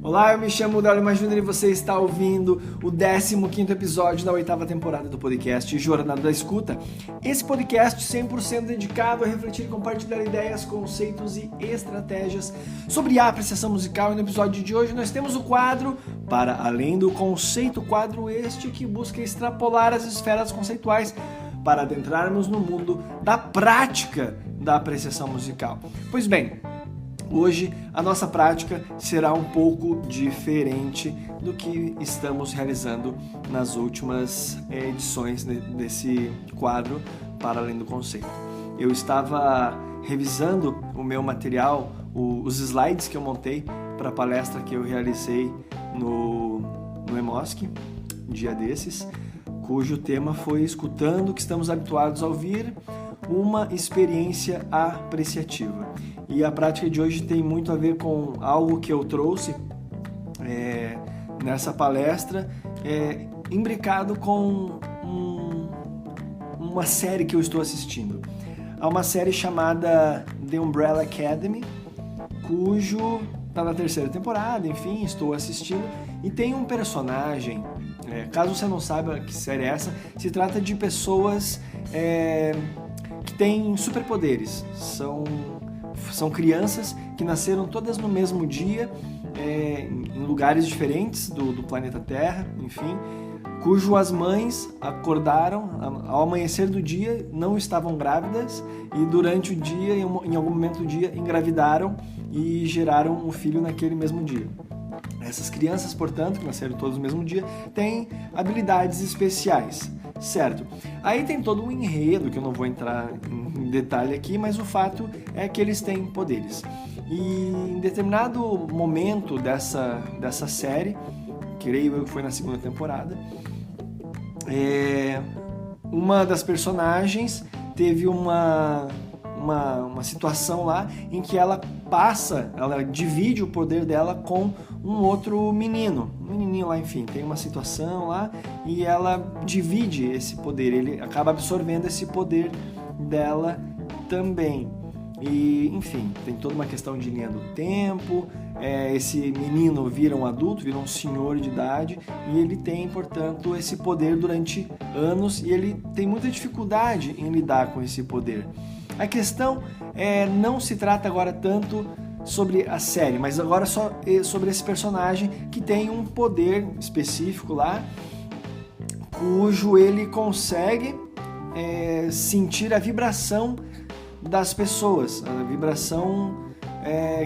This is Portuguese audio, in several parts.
Olá, eu me chamo Dario Júnior e você está ouvindo o 15º episódio da 8ª temporada do podcast Jornada da Escuta. Esse podcast 100% dedicado a refletir e compartilhar ideias, conceitos e estratégias sobre a apreciação musical. E no episódio de hoje nós temos o quadro Para Além do Conceito, quadro este que busca extrapolar as esferas conceituais para adentrarmos no mundo da prática da apreciação musical. Pois bem, hoje a nossa prática será um pouco diferente do que estamos realizando nas últimas edições desse quadro Para Além do Conceito. Eu estava revisando o meu material, os slides que eu montei para a palestra que eu realizei no EMOSC, um dia desses, cujo tema foi Escutando o que estamos habituados a ouvir, uma experiência apreciativa. E a prática de hoje tem muito a ver com algo que eu trouxe nessa palestra, imbricado com uma série que eu estou assistindo. Há uma série chamada The Umbrella Academy, cujo está na 3ª temporada, enfim, estou assistindo, e tem um personagem, caso você não saiba que série é essa, se trata de pessoas que têm superpoderes, são crianças que nasceram todas no mesmo dia, em lugares diferentes do planeta Terra, enfim, cujo as mães acordaram ao amanhecer do dia, não estavam grávidas e durante o dia, em algum momento do dia, engravidaram e geraram um filho naquele mesmo dia. Essas crianças, portanto, que nasceram todos no mesmo dia, têm habilidades especiais, certo? Aí tem todo um enredo, que eu não vou entrar em detalhe aqui, mas o fato é que eles têm poderes. E em determinado momento dessa série, creio eu que foi na 2ª temporada, uma das personagens teve uma situação lá em que ela divide o poder dela com um outro menino, um menininho lá, enfim, tem uma situação lá e ela divide esse poder, ele acaba absorvendo esse poder dela também. E, enfim, tem toda uma questão de linha do tempo, esse menino vira um adulto, vira um senhor de idade e ele tem, portanto, esse poder durante anos e ele tem muita dificuldade em lidar com esse poder. A questão não se trata agora tanto sobre a série, mas agora só sobre esse personagem que tem um poder específico lá, cujo ele consegue sentir a vibração das pessoas, a vibração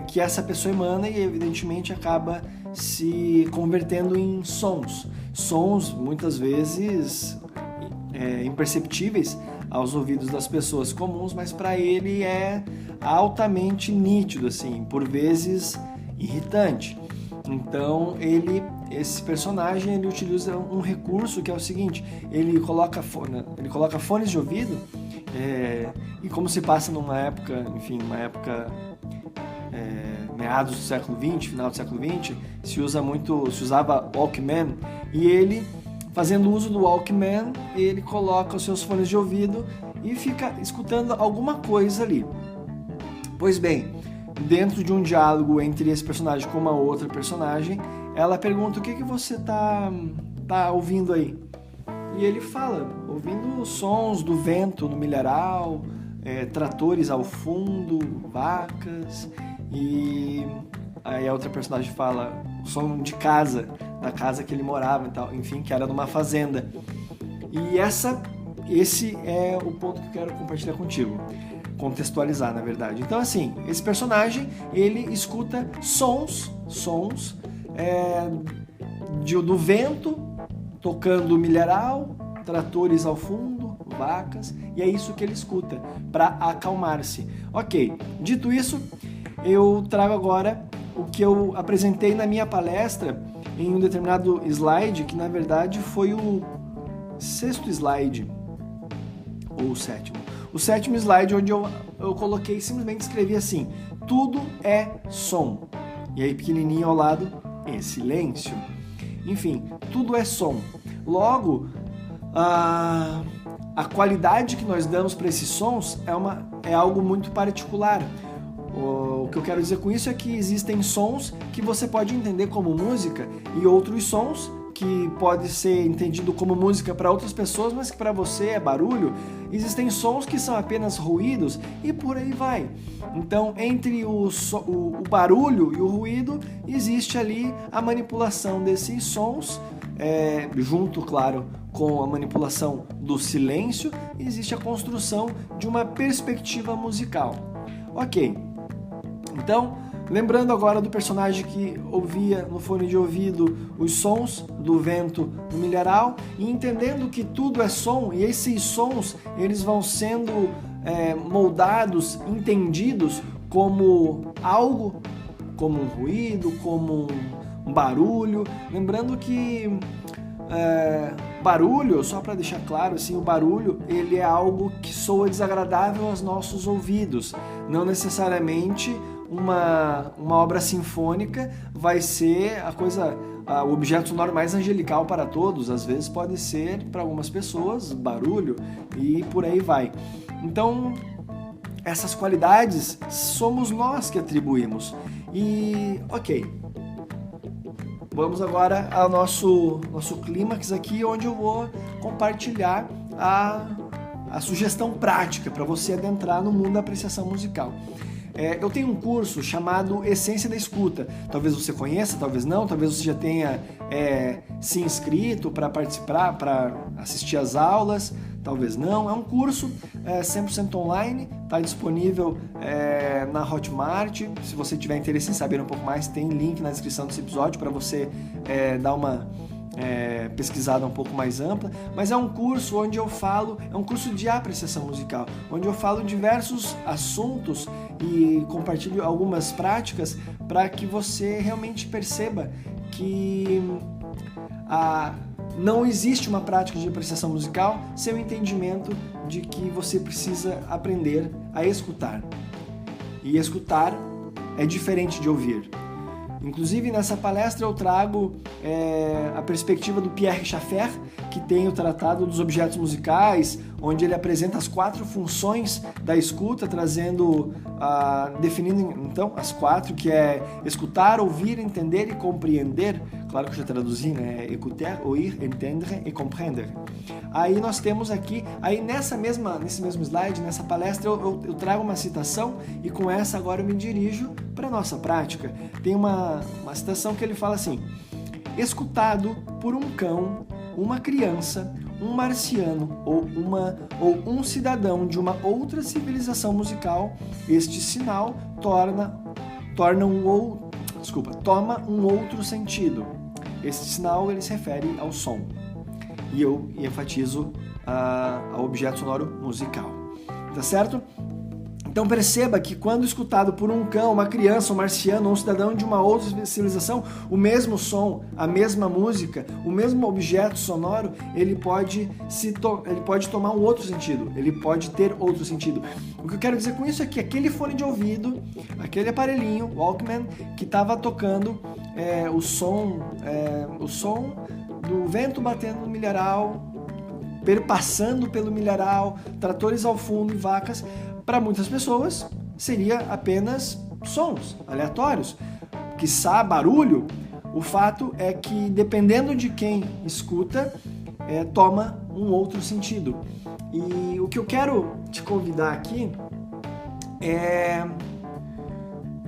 que essa pessoa emana e evidentemente acaba se convertendo em sons muitas vezes imperceptíveis aos ouvidos das pessoas comuns, mas para ele é altamente nítido, assim, por vezes irritante. Então esse personagem ele utiliza um recurso que é o seguinte: ele coloca fones de ouvido e como se passa numa época, enfim, meados do século XX, final do século XX, se usava Walkman, e ele, fazendo uso do Walkman, ele coloca os seus fones de ouvido e fica escutando alguma coisa ali. Pois bem, dentro de um diálogo entre esse personagem com uma outra personagem, ela pergunta: o que você tá ouvindo aí? E ele fala: ouvindo sons do vento no milharal, tratores ao fundo, vacas. E aí a outra personagem fala o som de casa, da casa que ele morava e tal, enfim, que era numa fazenda. E esse é o ponto que eu quero compartilhar contigo, contextualizar, na verdade. Então, assim, esse personagem, ele escuta sons do vento tocando milharal, tratores ao fundo, vacas, e é isso que ele escuta para acalmar-se. Ok, dito isso, eu trago agora o que eu apresentei na minha palestra em um determinado slide, que na verdade foi o 6º slide, ou o 7º. O 7º slide, onde eu coloquei, simplesmente escrevi assim: tudo é som. E aí pequenininho ao lado, silêncio. Enfim, tudo é som. Logo, a qualidade que nós damos para esses sons é algo muito particular. O que eu quero dizer com isso é que existem sons que você pode entender como música e outros sons que pode ser entendido como música para outras pessoas, mas que para você é barulho. Existem sons que são apenas ruídos e por aí vai. Então, entre o barulho e o ruído, existe ali a manipulação desses sons, junto, claro, com a manipulação do silêncio, existe a construção de uma perspectiva musical. Ok, então, lembrando agora do personagem que ouvia no fone de ouvido os sons do vento no milharal e entendendo que tudo é som e esses sons eles vão sendo moldados, entendidos como algo, como um ruído, como um barulho. Lembrando que barulho, só para deixar claro, assim, o barulho ele é algo que soa desagradável aos nossos ouvidos, não necessariamente uma obra sinfônica vai ser o objeto sonoro mais angelical para todos. Às vezes pode ser para algumas pessoas barulho e por aí vai. Então, essas qualidades somos nós que atribuímos. E, ok, vamos agora ao nosso clímax aqui, onde eu vou compartilhar a sugestão prática para você adentrar no mundo da apreciação musical. Eu tenho um curso chamado Essência da Escuta. Talvez você conheça, talvez não, talvez você já tenha se inscrito para participar, para assistir às aulas, talvez não. É um curso 100% online, está disponível na Hotmart. Se você tiver interesse em saber um pouco mais, tem link na descrição desse episódio para você dar uma pesquisada um pouco mais ampla, mas é um curso onde eu falo, é um curso de apreciação musical, onde eu falo diversos assuntos e compartilho algumas práticas para que você realmente perceba que não existe uma prática de apreciação musical sem o entendimento de que você precisa aprender a escutar. E escutar é diferente de ouvir. Inclusive, nessa palestra eu trago a perspectiva do Pierre Schaeffer, que tem o Tratado dos Objetos Musicais, onde ele apresenta as 4 funções da escuta, definindo então as 4, que é escutar, ouvir, entender e compreender. Claro que eu já traduzi, né? Écouter, ouvir, entender e comprender. Aí nós temos aqui, nesse mesmo slide, nessa palestra, eu trago uma citação e com essa agora eu me dirijo para a nossa prática. Tem uma citação que ele fala assim: escutado por um cão, uma criança, um marciano ou um cidadão de uma outra civilização musical, este sinal toma um outro sentido. Este sinal ele se refere ao som. E eu enfatizo ao objeto sonoro musical. Tá certo? Então perceba que quando escutado por um cão, uma criança, um marciano ou um cidadão de uma outra civilização, o mesmo som, a mesma música, o mesmo objeto sonoro, ele pode tomar um outro sentido, ele pode ter outro sentido. O que eu quero dizer com isso é que aquele fone de ouvido, aquele aparelhinho, Walkman, que estava tocando o som do vento batendo no milharal, perpassando pelo milharal, tratores ao fundo e vacas, para muitas pessoas seria apenas sons aleatórios, quiçá barulho. O fato é que, dependendo de quem escuta, toma um outro sentido. E o que eu quero te convidar aqui é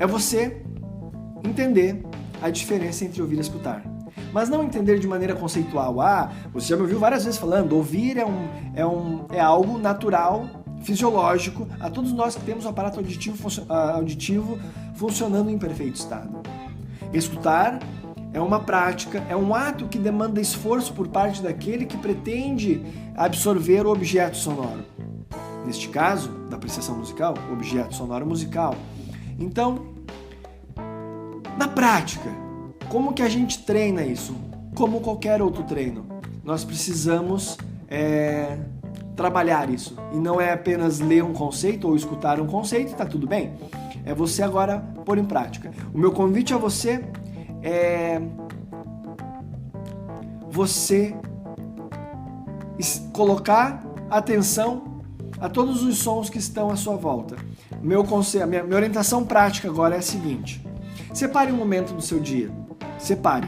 você entender a diferença entre ouvir e escutar. Mas não entender de maneira conceitual. Você já me ouviu várias vezes falando, ouvir é algo natural, fisiológico, a todos nós que temos o aparato auditivo funcionando em perfeito estado. Escutar é uma prática, é um ato que demanda esforço por parte daquele que pretende absorver o objeto sonoro. Neste caso, da apreciação musical, o objeto sonoro musical. Então, na prática, como que a gente treina isso? Como qualquer outro treino, nós precisamos trabalhar isso. E não é apenas ler um conceito ou escutar um conceito, tá tudo bem. É você agora pôr em prática. O meu convite a você é você colocar atenção a todos os sons que estão à sua volta. minha orientação prática agora é a seguinte: separe um momento do seu dia, separe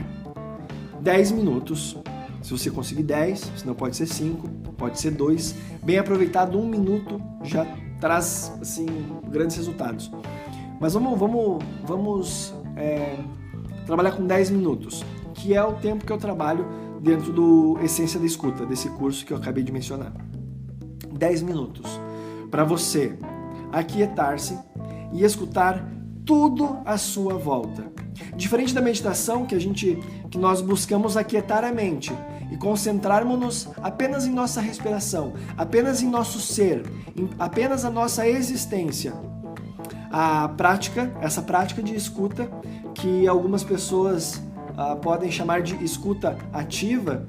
10 minutos, se você conseguir 10, senão pode ser 5, pode ser 2, bem aproveitado, 1 minuto já traz assim, grandes resultados. Mas vamos trabalhar com 10 minutos, que é o tempo que eu trabalho dentro do Essência da Escuta, desse curso que eu acabei de mencionar. 10 minutos para você aquietar-se e escutar tudo à sua volta. Diferente da meditação que nós buscamos aquietar a mente e concentrarmos-nos apenas em nossa respiração, apenas em nosso ser, apenas a nossa existência. Essa prática de escuta, que algumas pessoas podem chamar de escuta ativa,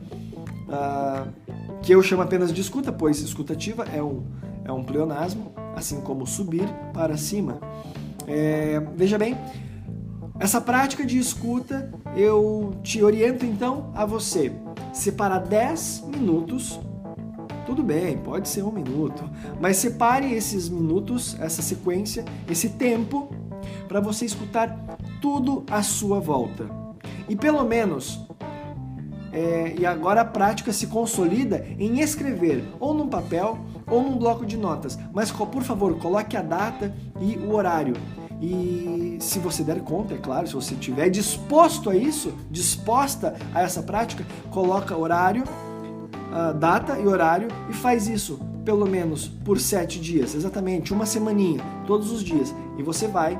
que eu chamo apenas de escuta, pois escuta ativa é um pleonasmo, assim como subir para cima. Veja bem, essa prática de escuta, eu te oriento então a você separar 10 minutos, tudo bem, pode ser 1 minuto, mas separe esses minutos, essa sequência, esse tempo, para você escutar tudo à sua volta. E pelo menos, e agora a prática se consolida em escrever, ou num papel, ou num bloco de notas, mas por favor, coloque a data e o horário. E se você der conta, é claro, se você estiver disposto a isso, disposta a essa prática, coloca horário, data e horário e faz isso pelo menos por 7 dias, exatamente, uma semaninha, todos os dias. E você vai,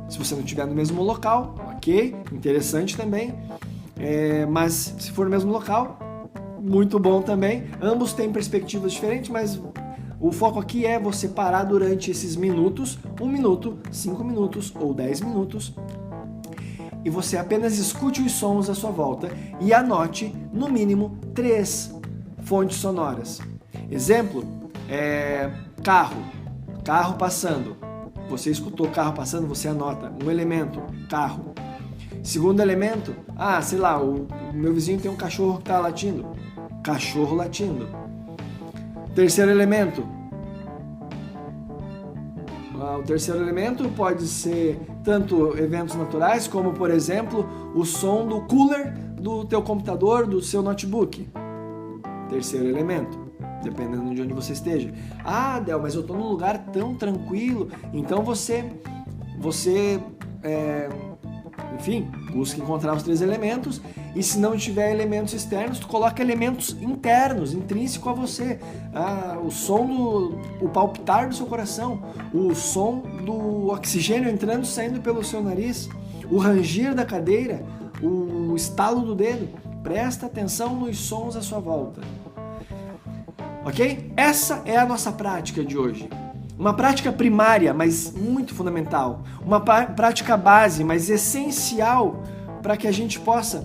se você não estiver no mesmo local, ok, interessante também, mas se for no mesmo local, muito bom também. Ambos têm perspectivas diferentes, mas o foco aqui é você parar durante esses minutos, 1 minuto, 5 minutos ou 10 minutos, e você apenas escute os sons à sua volta e anote, no mínimo, 3 fontes sonoras. Exemplo, carro passando. Você escutou carro passando, você anota. Um elemento, carro. Segundo elemento, sei lá, o meu vizinho tem um cachorro que está latindo. Cachorro latindo. Terceiro elemento. O terceiro elemento pode ser tanto eventos naturais, como, por exemplo, o som do cooler do teu computador, do seu notebook. Terceiro elemento, dependendo de onde você esteja. Del, mas eu estou num lugar tão tranquilo. Então enfim, busca encontrar os 3 elementos, e se não tiver elementos externos, tu coloca elementos internos, intrínseco a você. O som o palpitar do seu coração, o som do oxigênio entrando e saindo pelo seu nariz, o ranger da cadeira, o estalo do dedo. Presta atenção nos sons à sua volta. Ok? Essa é a nossa prática de hoje. Uma prática primária, mas muito fundamental. Uma prática base, mas essencial para que a gente possa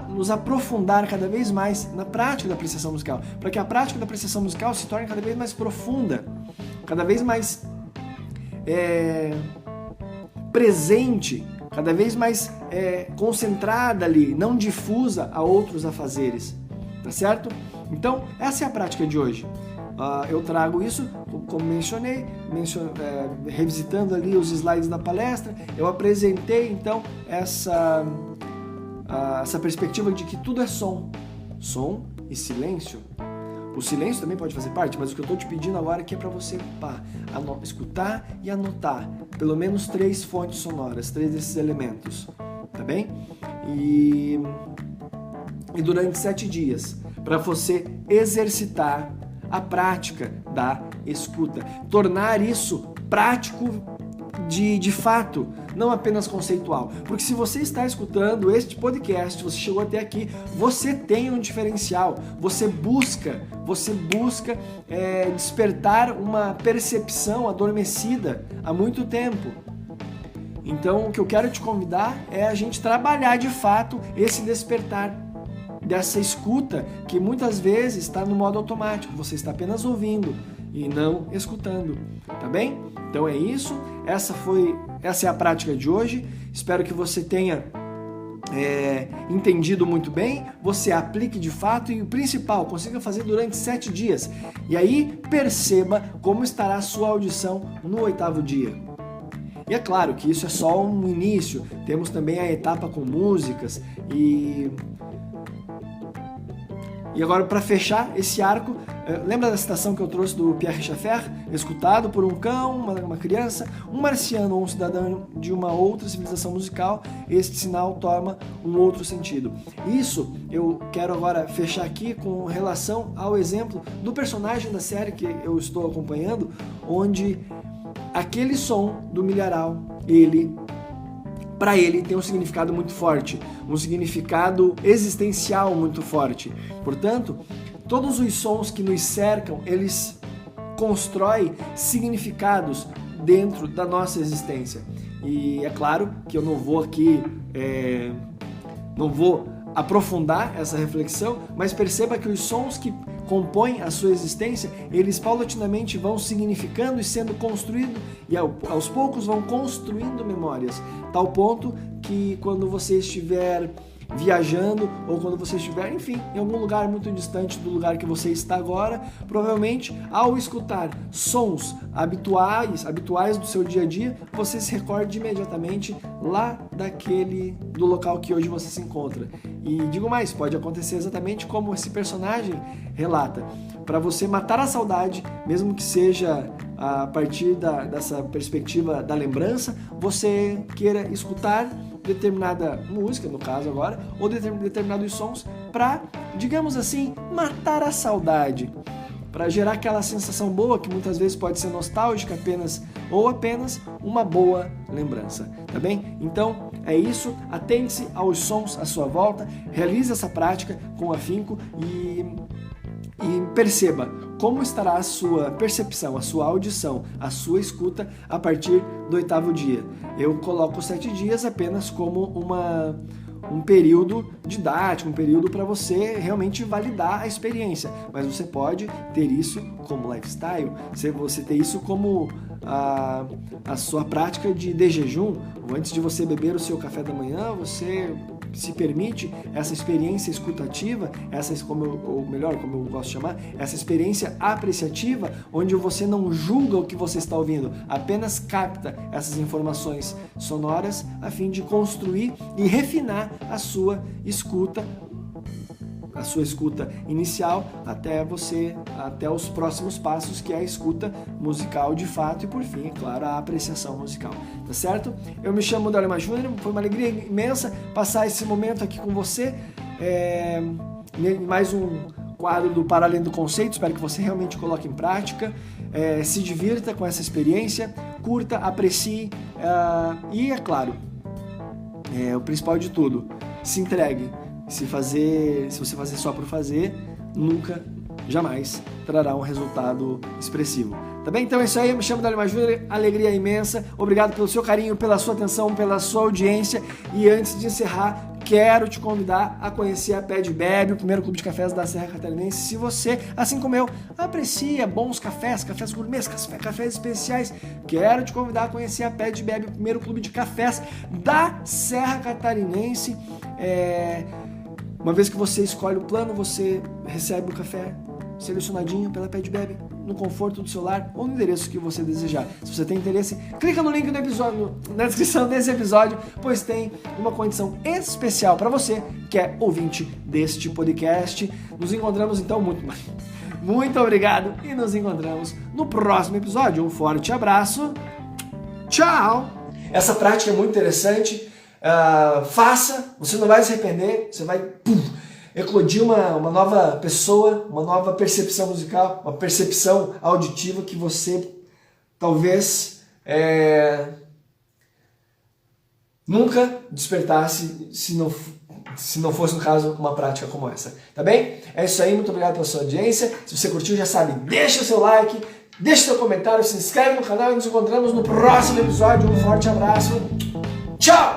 nos aprofundar cada vez mais na prática da apreciação musical. Para que a prática da apreciação musical se torne cada vez mais profunda, cada vez mais presente, cada vez mais concentrada ali, não difusa a outros afazeres. Tá certo? Então, essa é a prática de hoje. Eu trago isso, como mencionei, revisitando ali os slides da palestra, eu apresentei então essa perspectiva de que tudo é som e silêncio. O silêncio também pode fazer parte, mas o que eu estou te pedindo agora é para você escutar e anotar pelo menos 3 fontes sonoras, 3 desses elementos, tá bem? E durante 7 dias, para você exercitar a prática da escuta, tornar isso prático de fato, não apenas conceitual. Porque se você está escutando este podcast, você chegou até aqui, você tem um diferencial, você busca despertar uma percepção adormecida há muito tempo. Então, o que eu quero te convidar é a gente trabalhar de fato esse despertar dessa escuta que muitas vezes está no modo automático, você está apenas ouvindo e não escutando, tá bem? Então é isso, essa é a prática de hoje. Espero que você tenha entendido muito bem, você aplique de fato e o principal, consiga fazer durante 7 dias. E aí perceba como estará a sua audição no 8º dia. E é claro que isso é só um início, temos também a etapa com músicas e agora, para fechar esse arco, lembra da citação que eu trouxe do Pierre Schaeffer? Escutado por um cão, uma criança, um marciano ou um cidadão de uma outra civilização musical, este sinal toma um outro sentido. Isso eu quero agora fechar aqui com relação ao exemplo do personagem da série que eu estou acompanhando, onde aquele som do milharal, para ele tem um significado muito forte, um significado existencial muito forte. Portanto, todos os sons que nos cercam, eles constroem significados dentro da nossa existência. E é claro que eu não vou aqui, não vou aprofundar essa reflexão, mas perceba que os sons que compõem a sua existência, eles paulatinamente vão significando e sendo construídos, e aos poucos vão construindo memórias, tal ponto que quando você estiver viajando ou quando você estiver, enfim, em algum lugar muito distante do lugar que você está agora, provavelmente ao escutar sons habituais do seu dia a dia, você se recorde imediatamente lá do local que hoje você se encontra. E digo mais, pode acontecer exatamente como esse personagem relata. Para você matar a saudade, mesmo que seja a partir dessa perspectiva da lembrança, você queira escutar determinada música, no caso agora, ou determinados sons para, digamos assim, matar a saudade, para gerar aquela sensação boa que muitas vezes pode ser nostálgica apenas uma boa lembrança, tá bem? Então é isso, atente-se aos sons à sua volta, realize essa prática com afinco e perceba como estará a sua percepção, a sua audição, a sua escuta a partir do 8º dia. Eu coloco 7 dias apenas como um período didático, um período para você realmente validar a experiência, mas você pode ter isso como lifestyle, você ter isso como a sua prática de jejum, ou antes de você beber o seu café da manhã, você se permite essa experiência escutativa, como eu gosto de chamar, essa experiência apreciativa, onde você não julga o que você está ouvindo, apenas capta essas informações sonoras a fim de construir e refinar a sua escuta inicial até os próximos passos, que é a escuta musical de fato e, por fim, é claro, a apreciação musical. Tá certo? Eu me chamo Dalimar Júnior, foi uma alegria imensa passar esse momento aqui com você. Mais um quadro do Para Além do Conceito, espero que você realmente coloque em prática, se divirta com essa experiência, curta, aprecie e, é claro, o principal de tudo, se entregue. Se você fazer só por fazer, nunca, jamais trará um resultado expressivo. Tá bem? Então é isso aí, eu me chamo Dalimar Júnior, alegria imensa, obrigado pelo seu carinho, pela sua atenção, pela sua audiência, e antes de encerrar, quero te convidar a conhecer a Pé de Bebe, o primeiro clube de cafés da Serra Catarinense. Se você, assim como eu, aprecia bons cafés gourmets, cafés especiais, quero te convidar a conhecer a Pé de Bebe, o primeiro clube de cafés da Serra Catarinense. Uma vez que você escolhe o plano, você recebe o café selecionadinho pela Pé de Bebe, no conforto do seu lar ou no endereço que você desejar. Se você tem interesse, clica no link do episódio, na descrição desse episódio, pois tem uma condição especial para você que é ouvinte deste podcast. Nos encontramos então, muito obrigado e nos encontramos no próximo episódio. Um forte abraço, tchau! Essa prática é muito interessante, faça, você não vai se arrepender, você vai eclodir uma nova pessoa, uma nova percepção musical, uma percepção auditiva que você talvez nunca despertasse se não fosse, no caso, uma prática como essa. Tá bem? É isso aí, muito obrigado pela sua audiência. Se você curtiu, já sabe, deixa o seu like, deixa o seu comentário, se inscreve no canal e nos encontramos no próximo episódio. Um forte abraço. Tchau!